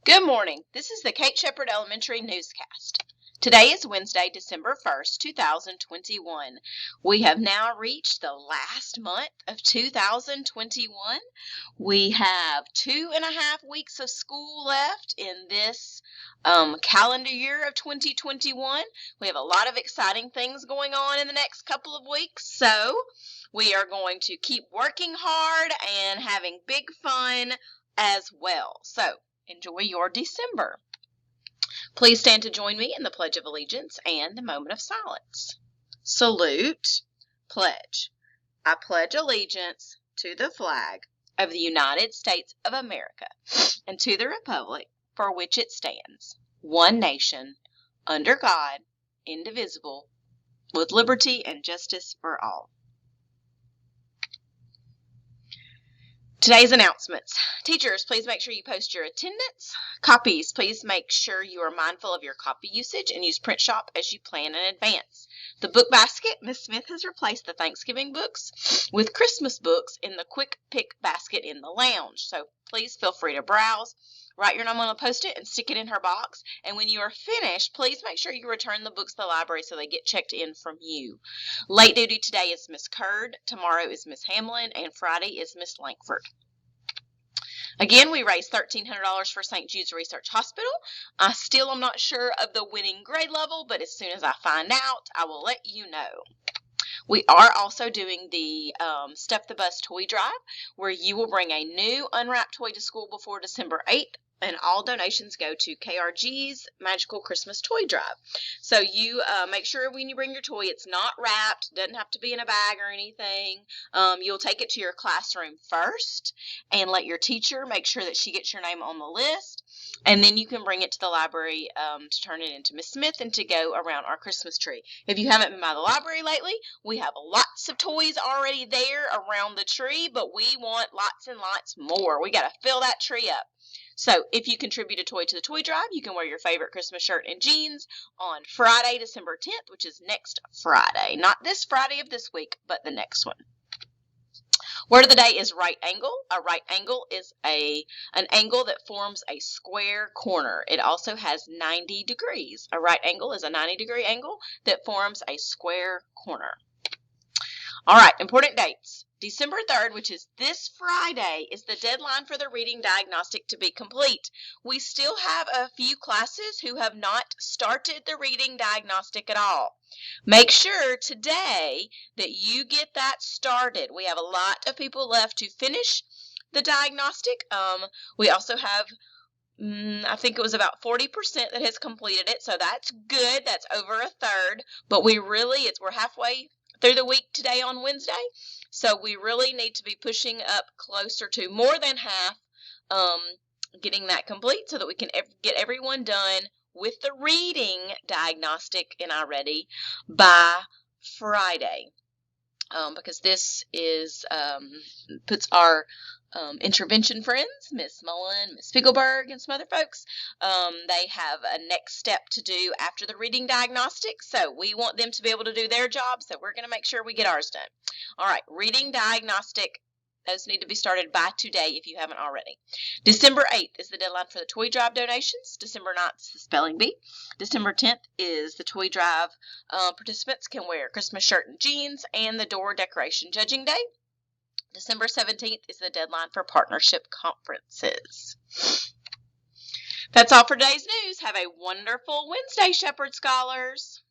Good morning. This is the Kate Shepherd Elementary Newscast. Today is Wednesday, December 1st, 2021. We have now reached the last month of 2021. We have 2.5 weeks of school left in this calendar year of 2021. We have a lot of exciting things going on in the next couple of weeks, so we are going to keep working hard and having big fun as well. So, enjoy your December. Please stand to join me in the Pledge of Allegiance and the moment of silence. Salute, pledge. I pledge allegiance to the flag of the United States of America and to the republic for which it stands, one nation, under God, indivisible, with liberty and justice for all. Today's announcements. Teachers, please make sure you post your attendance. Copies, please make sure you are mindful of your copy usage and use Print Shop as you plan in advance. The book basket, Miss Smith has replaced the Thanksgiving books with Christmas books in the quick pick basket in the lounge. So please feel free to browse. Write your name on a Post-it and stick it in her box. And when you are finished, please make sure you return the books to the library so they get checked in from you. Late duty today is Miss Curd, tomorrow is Miss Hamlin, and Friday is Miss Langford. Again, we raised $1,300 for St. Jude's Research Hospital. I still am not sure of the winning grade level, but as soon as I find out, I will let you know. We are also doing the Stuff the Bus toy drive, where you will bring a new unwrapped toy to school before December 8th, and all donations go to KRG's Magical Christmas Toy Drive. So you make sure when you bring your toy, it's not wrapped, doesn't have to be in a bag or anything. You'll take it to your classroom first and let your teacher make sure that she gets your name on the list. And then you can bring it to the library to turn it into Miss Smith and to go around our Christmas tree. If you haven't been by the library lately, we have lots of toys already there around the tree, but we want lots and lots more. We got to fill that tree up. So if you contribute a toy to the toy drive, you can wear your favorite Christmas shirt and jeans on Friday, December 10th, which is next Friday. Not this Friday of this week, but the next one. Word of the day is right angle. A right angle is an angle that forms a square corner. It also has 90 degrees. A right angle is a 90-degree angle that forms a square corner. All right, important dates. December 3rd, which is this Friday, is the deadline for the reading diagnostic to be complete. We still have a few classes who have not started the reading diagnostic at all. Make sure today that you get that started. We have a lot of people left to finish the diagnostic. We also have I think it was about 40% that has completed it, so that's good. That's over a third, but we're halfway through the week today on Wednesday, so we really need to be pushing up closer to more than half, getting that complete so that we can get everyone done with the reading diagnostic in our ready by Friday, because this is puts our intervention friends, Miss Mullen, Miss Spiegelberg, and some other folks, they have a next step to do after the reading diagnostic, so we want them to be able to do their job, so we're going to make sure we get ours done. All right, reading diagnostic, those need to be started by today if you haven't already. December 8th is the deadline for the toy drive donations. December 9th is the spelling bee. December 10th is the toy drive. Participants can wear Christmas shirt and jeans, and the door decoration judging day. December 17th is the deadline for partnership conferences. That's all for today's news. Have a wonderful Wednesday, Shepherd Scholars.